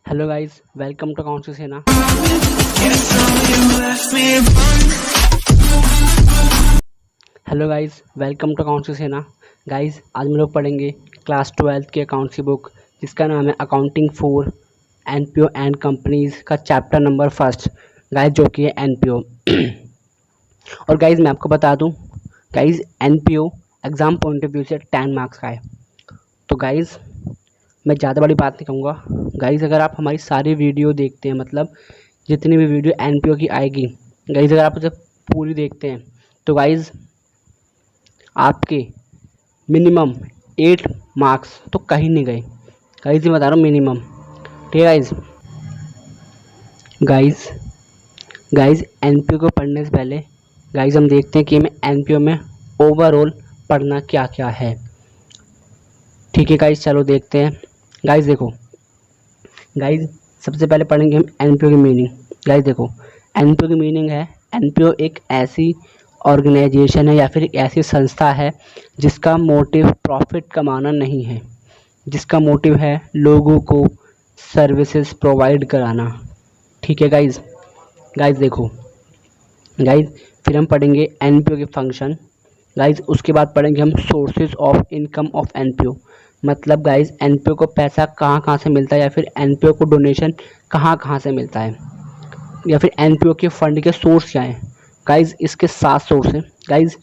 Hello guys, welcome to accounts की सेना। Hello guys, welcome to accounts की सेना। गाइस, आज हम लोग पढ़ेंगे क्लास 12 की अकाउंट्स की बुक, जिसका नाम है accounting for NPO and companies का चैप्टर नंबर फर्स्ट, गाइस, जो कि है एनपीओ। और गाइस, मैं आपको बता दूं, guys, NPO exam point of view से 10 मार्क्स का है। तो गाइस, मैं ज़्यादा बड़ी बात नहीं कहूँगा। गाइस, अगर आप हमारी सारी वीडियो देखते हैं, मतलब जितनी भी वीडियो एनपीओ की आएगी, गाइस, अगर आप उसे पूरी देखते हैं तो गाइस आपके मिनिमम 8 मार्क्स तो कहीं नहीं गए। गाइस, ये बता रहा हूँ, मिनिमम। ठीक है गाइस। गाइस गाइस एनपीओ को पढ़ने से पहले गाइस हम देखते हैं कि हमें एनपीओ में ओवरऑल पढ़ना क्या क्या है। ठीक है गाइस, चलो देखते हैं। गाइस देखो, गाइस सबसे पहले पढ़ेंगे हम एनपीओ की मीनिंग। गाइस देखो, एनपीओ की मीनिंग है, एनपीओ एक ऐसी ऑर्गेनाइजेशन है या फिर एक ऐसी संस्था है जिसका मोटिव प्रॉफिट कमाना नहीं है, जिसका मोटिव है लोगों को सर्विसेज प्रोवाइड कराना। ठीक है गाइस। गाइस देखो, गाइस फिर हम पढ़ेंगे एनपीओ के फंक्शन। गाइस उसके बाद पढ़ेंगे हम sources of income of NPO, मतलब गाइस एनपीओ को पैसा कहाँ कहाँ से मिलता है, या फिर एनपीओ को डोनेशन कहाँ कहाँ से मिलता है, या फिर एनपीओ के फंड के सोर्स क्या हैं। गाइस इसके 7 सोर्स हैं। गाइस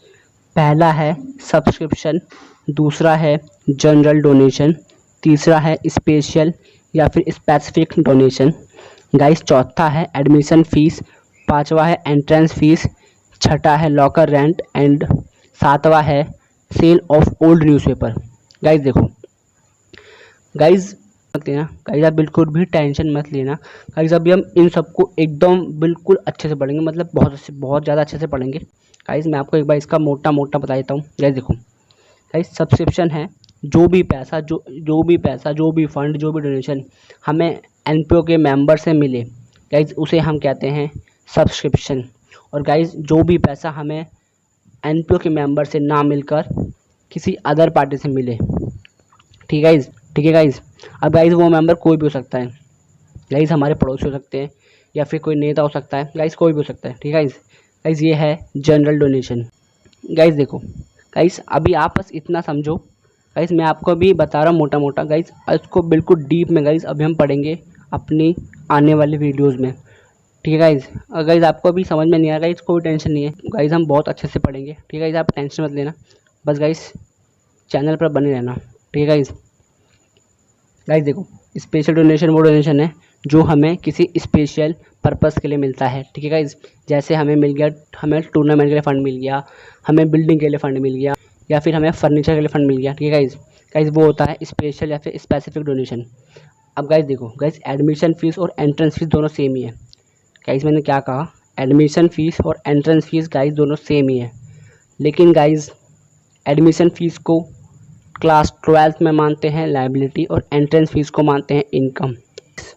पहला है सब्सक्रिप्शन, दूसरा है जनरल डोनेशन, तीसरा है स्पेशल या फिर स्पेसिफिक डोनेशन। गाइस चौथा है एडमिशन फीस, पांचवा है एंट्रेंस फीस, छठा है लॉकर रेंट एंड सातवां है sale of old newspaper. Guys देखो, गाइस मत लेना, गाइस आप बिल्कुल भी टेंशन मत लेना। गाइस अभी हम इन सबको एकदम बिल्कुल अच्छे से पढ़ेंगे, मतलब बहुत ज़्यादा अच्छे से पढ़ेंगे। गाइस मैं आपको एक बार इसका मोटा मोटा बता देता हूँ। गाइस देखो, गाइस सब्सक्रिप्शन है जो भी पैसा जो भी फंड, जो भी डोनेशन हमें एनपीओ के मेंबर से मिले, गाइस उसे हम कहते हैं सब्सक्रिप्शन। और गाइस जो भी पैसा हमें एनपीओ के मेंबर से ना मिलकर किसी अदर पार्टी से मिले, ठीक है गाइस, ठीक है गाइस। अब गाइस वो मेंबर कोई भी हो सकता है, गाइस हमारे पड़ोसी हो सकते हैं या फिर कोई नेता हो सकता है, गाइस कोई भी हो सकता है। ठीक है गाइस। गाइस ये है जनरल डोनेशन। गाइस देखो, गाइस अभी आप बस इतना समझो। गाइस मैं आपको अभी बता रहा हूँ मोटा मोटा, गाइस इसको बिल्कुल डीप में गाइस अभी हम पढ़ेंगे अपनी आने वाली वीडियोज़ में। ठीक है गाइस। अगर गाइस आपको अभी समझ में नहीं आ रहा, गाइस कोई टेंशन नहीं है, गाइस हम बहुत अच्छे से पढ़ेंगे। ठीक है गाइस, आप टेंशन मत लेना, बस गाइस चैनल पर बने रहना। ठीक है गाइस। गाइस देखो, स्पेशल डोनेशन वो डोनेशन है जो हमें किसी स्पेशल पर्पस के लिए मिलता है। ठीक है गाइस, जैसे हमें मिल गया, हमें टूर्नामेंट के लिए फ़ंड मिल गया, हमें बिल्डिंग के लिए फ़ंड मिल गया, या फिर हमें फर्नीचर के लिए फ़ंड मिल गया। ठीक है गाइस। गाइस वो होता है स्पेशल या फिर स्पेसिफिक डोनेशन। अब गाइस देखो, गाइस एडमिशन फ़ीस और एंट्रेंस फीस दोनों सेम ही है। गाइस मैंने क्या कहा, एडमिशन फ़ीस और एंट्रेंस फीस गाइस दोनों सेम ही है, लेकिन गाइस एडमिशन फ़ीस को क्लास 12 में मानते हैं लायबिलिटी और एंट्रेंस फीस को मानते हैं इनकम।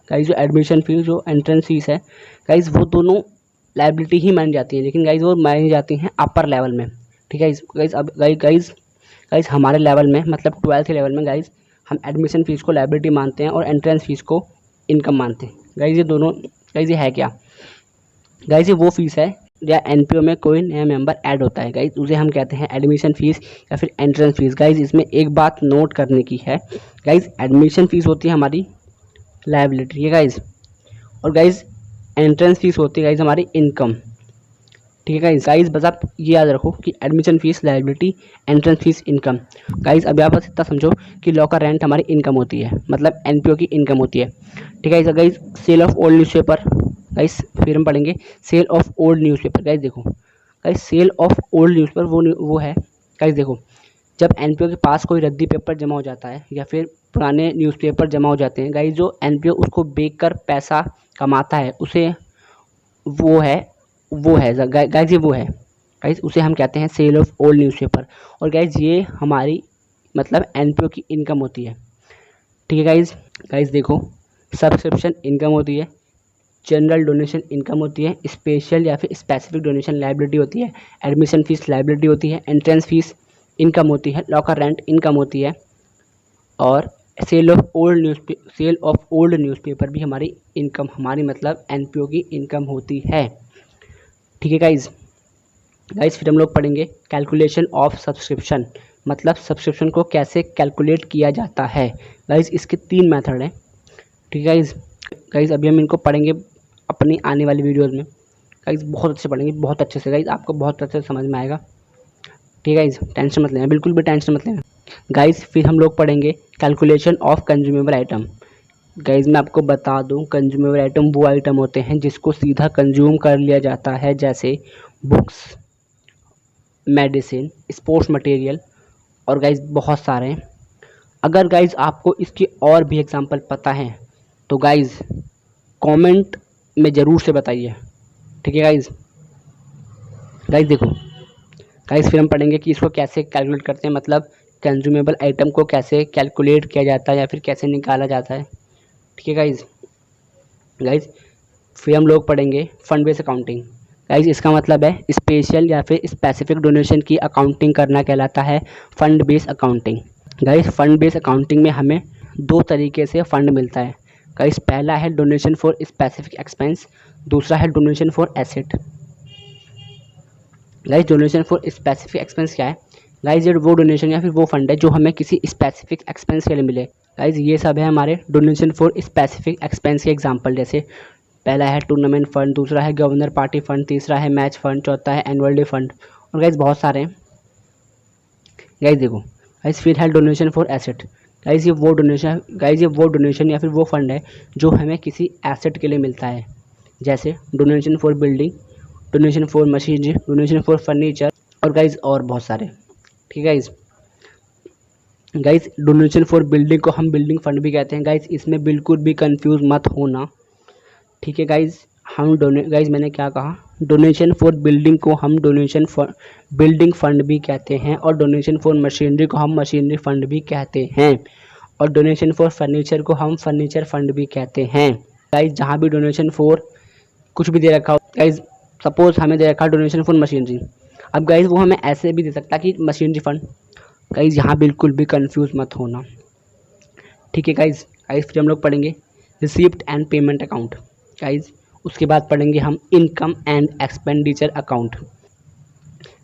गाइस जो एडमिशन फीस, जो एंट्रेंस फीस है, गाइस वो दोनों लायबिलिटी ही मानी जाती है, लेकिन गाइस वो मानी जाती हैं अपर लेवल में। ठीक है गाइस। अब गाइस हमारे लेवल में, मतलब 12th के लेवल में, गाइस हम एडमिशन फीस को लायबिलिटी मानते हैं और एंट्रेंस फीस को इनकम मानते हैं। गाइस ये दोनों, गाइस ये है क्या, गाइस ये वो फीस है या एनपीओ में कोई नया मेंबर ऐड होता है, गाइस उसे हम कहते हैं एडमिशन फीस या फिर एंट्रेंस फीस। गाइस इसमें एक बात नोट करने की है, गाइस एडमिशन फीस होती है हमारी लायबिलिटी है गाइस, और गाइस एंट्रेंस फीस होती है गाइस हमारी इनकम। ठीक है गाइस। गाइस बस आप ये याद रखो कि admission fees liability, entrance fees income. Guys अभी आप बस इतना समझो कि लॉकर रेंट हमारी इनकम होती है, मतलब एनपीओ की इनकम होती है। ठीक है guys. Sale of old newspaper, guys फिर हम पढ़ेंगे sale of old newspaper. Guys देखो, guys sale of old newspaper वो है, गाइस देखो जब एनपीओ के पास कोई रद्दी पेपर जमा हो जाता है या फिर पुराने न्यूज़पेपर जमा हो जाते हैं, गाइस जो एनपीओ उसको बेचकर पैसा कमाता है, उसे वो है गाइस ये वो है, गाइस उसे हम कहते हैं सेल ऑफ ओल्ड न्यूज़पेपर। और गाइस ये हमारी, मतलब एनपीओ की इनकम होती है। ठीक है गाइस। गाइस देखो, सब्सक्रिप्शन इनकम होती है, जनरल डोनेशन इनकम होती है, स्पेशल या फिर स्पेसिफिक डोनेशन लायबिलिटी होती है, एडमिशन फीस लायबिलिटी होती है, एंट्रेंस फीस इनकम होती है, लॉकर रेंट इनकम होती है, और सेल ऑफ ओल्ड न्यूज़पेपर भी हमारी इनकम, हमारी मतलब एनपीओ की इनकम होती है। ठीक है गाइज। फिर हम लोग पढ़ेंगे कैलकुलेशन ऑफ सब्सक्रिप्शन, मतलब सब्सक्रिप्शन को कैसे कैलकुलेट किया जाता है। गाइज इसके 3 मेथड हैं। ठीक है गाइज अभी हम इनको पढ़ेंगे अपनी आने वाली वीडियोज़ में। गाइज बहुत अच्छे पढ़ेंगे, बहुत अच्छे से गाइज, आपको बहुत अच्छे से समझ में आएगा। ठीक है गाइज, टेंशन मत लेना, बिल्कुल भी टेंशन मत लेना। गाइज फिर हम लोग पढ़ेंगे calculation of consumable item. Guys मैं आपको बता दूं, कंज्यूमेबल आइटम वो आइटम होते हैं जिसको सीधा कंज्यूम कर लिया जाता है, जैसे बुक्स, मेडिसिन, स्पोर्ट्स मटेरियल और गाइज बहुत सारे हैं। अगर गाइज आपको इसकी और भी एग्जांपल पता है तो गाइज कमेंट में ज़रूर से बताइए। ठीक है गाइज। देखो गाइज फिर हम पढ़ेंगे कि इसको कैसे कैलकुलेट करते हैं, मतलब कंज्यूमेबल आइटम को कैसे कैलकुलेट किया जाता है या फिर कैसे निकाला जाता है। ठीक है गाइज फिर हम लोग पढ़ेंगे फंड बेस्ड अकाउंटिंग। गाइज इसका मतलब है स्पेशल या फिर स्पेसिफिक डोनेशन की अकाउंटिंग करना कहलाता है fund based accounting. Guys fund based accounting में हमें 2 तरीके से फंड मिलता है। गाइज पहला है डोनेशन फॉर स्पेसिफिक एक्सपेंस, दूसरा है donation for asset. Guys donation for specific expense क्या है? गाइज ये वो डोनेशन या फिर वो फंड है जो हमें किसी स्पेसिफिक एक्सपेंस के लिए मिले। गाइज ये सब है हमारे डोनेशन फॉर स्पेसिफिक एक्सपेंस के एग्जांपल, जैसे पहला है टूर्नामेंट फंड, दूसरा है गवर्नर पार्टी फंड, तीसरा है मैच फंड, चौथा है एनुअल डे फंड और गाइज बहुत सारे हैं। गाइज देखो गाइज फिर है डोनेशन फॉर एसेट। गाइज ये वो डोनेशन या फिर वो फंड है जो हमें किसी एसेट के लिए मिलता है, जैसे donation for building, donation for machinery, donation for furniture और गाइज और बहुत सारे। ठीक है गाइज डोनेशन फॉर बिल्डिंग को हम बिल्डिंग फंड भी कहते हैं। गाइज इसमें बिल्कुल भी कंफ्यूज मत होना। ठीक है गाइज गाइज मैंने क्या कहा, डोनेशन फॉर बिल्डिंग को हम डोनेशन फॉर बिल्डिंग फंड भी कहते हैं और डोनेशन फॉर मशीनरी को हम मशीनरी फंड भी कहते हैं और डोनेशन फॉर फर्नीचर को हम फर्नीचर फंड भी कहते हैं। गाइज जहाँ भी डोनेशन फॉर कुछ भी दे रखा हो, गाइज सपोज हमें दे रखा डोनेशन फॉर मशीनरी, अब गाइज वो हमें ऐसे भी दे सकता कि मशीनरी फंड। गाइज यहाँ बिल्कुल भी कंफ्यूज मत होना। ठीक है गाइज फिर हम लोग पढ़ेंगे receipt and payment account. Guys उसके बाद पढ़ेंगे हम income and expenditure account.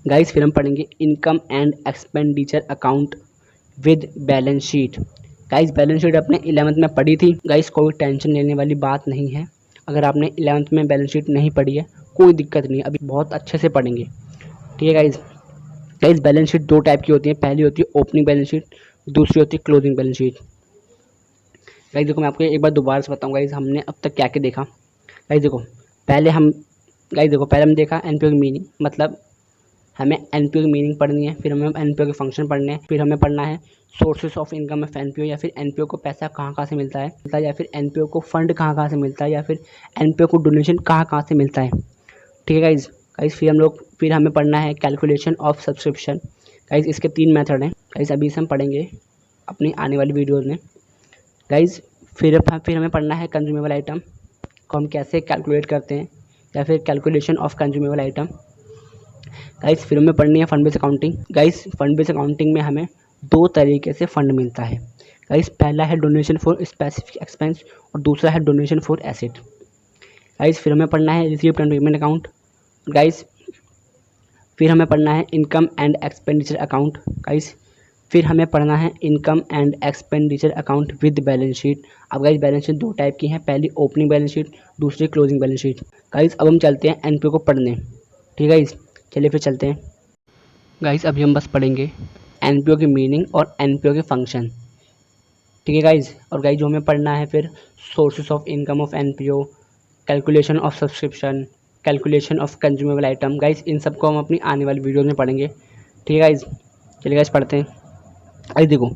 Guys फिर हम पढ़ेंगे income and expenditure account with balance sheet. Guys balance sheet अपने 11th में पढ़ी थी। गाइज कोई टेंशन लेने वाली बात नहीं है, अगर आपने 11th में बैलेंस शीट नहीं पढ़ी है कोई दिक्कत नहीं, अभी बहुत अच्छे से पढ़ेंगे। ठीक है गाइज बैलेंस शीट 2 टाइप की होती है, पहली होती है ओपनिंग बैलेंस शीट, दूसरी होती है क्लोजिंग बैलेंस शीट। गाइज देखो मैं आपको एक बार दोबारा से बताऊंगा गाइज हमने अब तक क्या क्या देखा। गाइज देखो पहले हम देखा एनपीओ की मीनिंग, मतलब हमें एनपीओ की मीनिंग पढ़नी है, फिर हमें एनपीओ के फंक्शन पढ़ने हैं, फिर हमें पढ़ना है sources of income of NPO, या फिर एनपीओ को पैसा कहाँ से मिलता है, या फिर एनपीओ को फंड कहाँ से मिलता है, या फिर एनपीओ को डोनेशन कहाँ से मिलता है। ठीक है गाइज फिर हमें पढ़ना है कैलकुलेशन ऑफ सब्सक्रिप्शन। गाइज इसके 3 मेथड हैं। गाइज अभी से हम पढ़ेंगे अपनी आने वाली वीडियोज़ में। गाइज फिर हमें पढ़ना है कंज्यूमेबल आइटम को हम कैसे कैलकुलेट करते हैं, या फिर calculation of consumable item. Guys फिर हमें पढ़नी है fund based accounting. Guys fund based accounting में हमें 2 तरीके से फंड मिलता है। गाइज पहला है डोनेशन फॉर स्पेसिफिक एक्सपेंस और दूसरा है डोनेशन फॉर एसेट। गाइज फिर हमें पढ़ना है receipt and payment account. Guys फिर हमें पढ़ना है income and expenditure account. Guys फिर हमें पढ़ना है income and expenditure account with balance sheet. अब गाइज बैलेंस शीट 2 टाइप की हैं, पहली ओपनिंग बैलेंस शीट, दूसरी क्लोजिंग बैलेंस शीट। गाइज अब हम चलते हैं एनपीओ को पढ़ने। ठीक है गाइज चलिए फिर चलते हैं। गाइज अभी हम बस पढ़ेंगे एनपीओ की मीनिंग और एनपीओ के फंक्शन। ठीक है गाइज, और गाइज जो हमें पढ़ना है फिर sources of income of NPO, calculation of subscription, calculation of consumable item. Guys in सबको हम अपनी आने वाली वीडियो में पढ़ेंगे। ठीक है गाइज चलिए गाइज पढ़ते हैं। गाइज देखो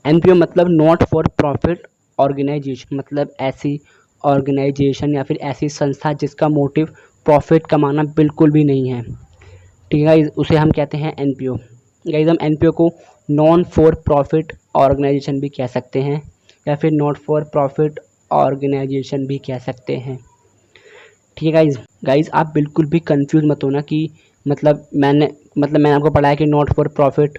एनपीओ मतलब नॉट फॉर प्रॉफिट ऑर्गेनाइजेशन, मतलब ऐसी ऑर्गेनाइजेशन या फिर ऐसी संस्था जिसका मोटिव प्रॉफिट कमाना बिल्कुल भी नहीं है। ठीक है गाइज उसे हम कहते हैं एनपीओ। गाइज हम एनपीओ को नॉन फॉर प्रॉफिट ऑर्गेनाइजेशन भी कह सकते हैं, या फिर नॉट फॉर प्रॉफिट ऑर्गेनाइजेशन भी कह सकते हैं। ठीक है गाइज आप बिल्कुल भी कंफ्यूज मत होना कि मतलब मैंने आपको पढ़ाया कि नॉट फॉर प्रॉफिट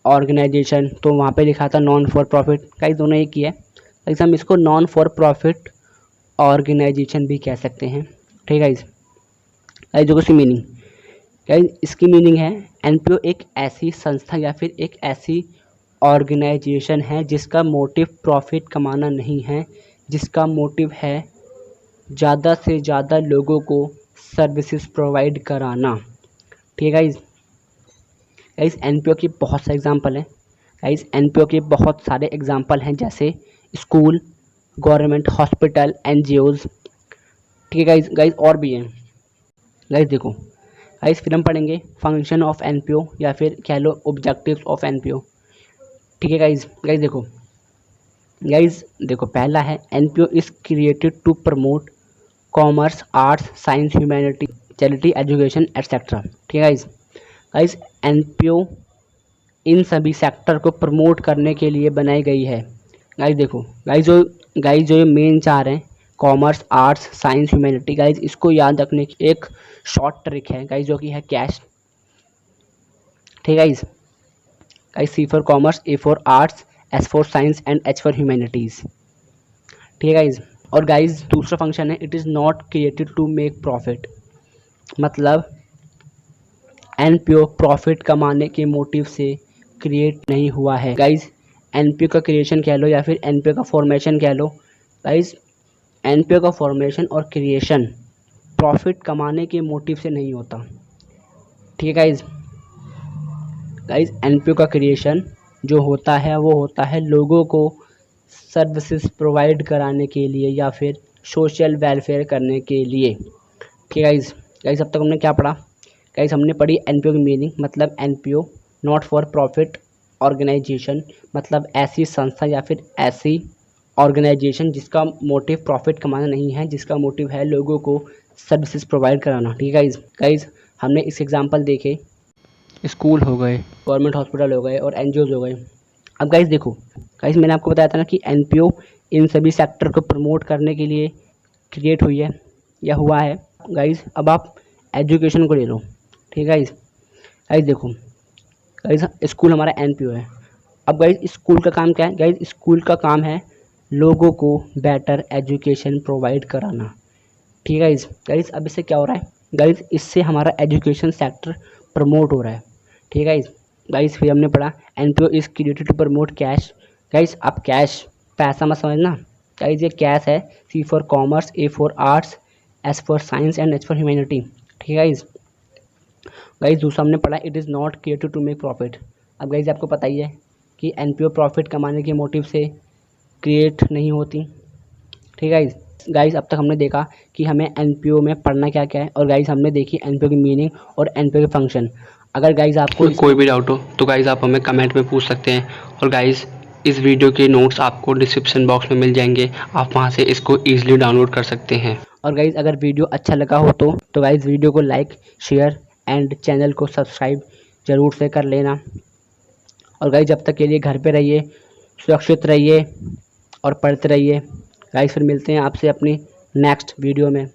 ऑर्गेनाइजेशन, तो वहाँ पे लिखा था नॉन फॉर प्रॉफिट। गाइस दोनों एक ही है, गाइस हम इसको नॉन फॉर प्रॉफिट ऑर्गेनाइजेशन भी कह सकते हैं। ठीक है गाइस। गाइस जो इसकी मीनिंग, गाइस इसकी मीनिंग है एनपीओ एक ऐसी संस्था या फिर एक ऐसी ऑर्गेनाइजेशन है जिसका मोटिव प्रॉफिट कमाना नहीं है, जिसका मोटिव है ज़्यादा से ज़्यादा लोगों को सर्विसेज प्रोवाइड कराना। ठीक है गाइस। गाइस एनपीओ की बहुत सारे एग्जांपल हैं। गाइस एनपीओ के बहुत सारे एग्जांपल हैं, जैसे स्कूल, गवर्नमेंट, हॉस्पिटल, एनजीओज। ठीक है गाइस। गाइस और भी हैं। गाइस देखो, गाइस फिर हम पढ़ेंगे फंक्शन ऑफ एनपीओ या फिर कह लो ऑब्जेक्टिव्स ऑफ एनपीओ। ठीक है गाइस। गाइस देखो पहला है NPO is created to promote commerce, arts, science, humanity, charity, education etcetera. ठीक है गाइस। गाइस एनपीओ इन सभी सेक्टर को प्रमोट करने के लिए बनाई गई है। गाइस देखो, गाइस जो ये मेन चार हैं, commerce, arts, science, humanity, guys इसको याद रखने की एक शॉर्ट ट्रिक है गाइस, जो कि है कैश। ठीक है guys. Guys C for commerce, A for arts, S for science and H for humanities. ठीक है गाइस। और गाइस दूसरा फंक्शन है it is not created to make profit, मतलब एनपीओ प्रॉफिट कमाने के मोटिव से क्रिएट नहीं हुआ है। गाइस एनपीओ का क्रिएशन कह लो या फिर एनपीओ का फॉर्मेशन कह लो। गाइस एनपीओ का फॉर्मेशन और क्रिएशन प्रॉफिट कमाने के मोटिव से नहीं होता। ठीक है गाइस। गाइस एनपीओ का क्रिएशन जो होता है वो होता है लोगों को सर्विसेज प्रोवाइड कराने के लिए या फिर सोशल वेलफेयर करने के लिए। ठीक है गाइस। गाइस अब तक हमने क्या पढ़ा? गाइस हमने पढ़ी एनपीओ की मीनिंग, मतलब NPO not for profit organisation, मतलब ऐसी संस्था या फिर ऐसी ऑर्गेनाइजेशन जिसका मोटिव प्रॉफिट कमाना नहीं है, जिसका मोटिव है लोगों को सर्विसेज प्रोवाइड कराना। ठीक है गाइस। गाइस हमने इस एग्जांपल देखे, स्कूल हो गए, गवर्नमेंट हॉस्पिटल हो गए और एनजीओज हो गए। अब गाइस देखो, गाइस मैंने आपको बताया था ना कि एनपीओ इन सभी सेक्टर को प्रमोट करने के लिए क्रिएट हुई है या हुआ है। गाइस अब आप एजुकेशन को ले लो। ठीक है गाइस। गाइस देखो, गाइस स्कूल हमारा एनपीओ है। अब गाइस स्कूल का काम क्या है? गाइस स्कूल का काम है लोगों को बेटर एजुकेशन प्रोवाइड कराना। ठीक है गाइस। गाइस अब इससे क्या हो रहा है? गाइस इससे हमारा एजुकेशन सेक्टर प्रमोट हो रहा है। ठीक है गाइस। गाइस फिर हमने पढ़ा NPO is created to promote CASH. Guys अब कैश पैसा मत समझना। गाइस ये कैश है, C for commerce, A for arts, S for science and H for humanity. ठीक है गाइस। गाइस दूसरा हमने पढ़ा it is not created to make profit. अब गाइस आपको पता ही है कि एनपीओ प्रॉफिट कमाने के मोटिव से क्रिएट नहीं होती। ठीक है गाइस। गाइस अब तक हमने देखा कि हमें एनपीओ में पढ़ना क्या क्या है, और गाइस हमने देखी एनपीओ की मीनिंग और एनपीओ के फंक्शन। अगर गाइस आपको कोई भी डाउट हो तो गाइस आप हमें कमेंट में पूछ सकते हैं, और गाइस इस वीडियो के नोट्स आपको डिस्क्रिप्शन बॉक्स में मिल जाएंगे, आप वहां से इसको ईजिली डाउनलोड कर सकते हैं। और गाइस अगर वीडियो अच्छा लगा हो तो गाइस वीडियो को लाइक, शेयर एंड चैनल को सब्सक्राइब ज़रूर से कर लेना। और गाइस जब तक के लिए घर पे रहिए, सुरक्षित रहिए और पढ़ते रहिए। गाइस फिर मिलते हैं आपसे अपनी नेक्स्ट वीडियो में।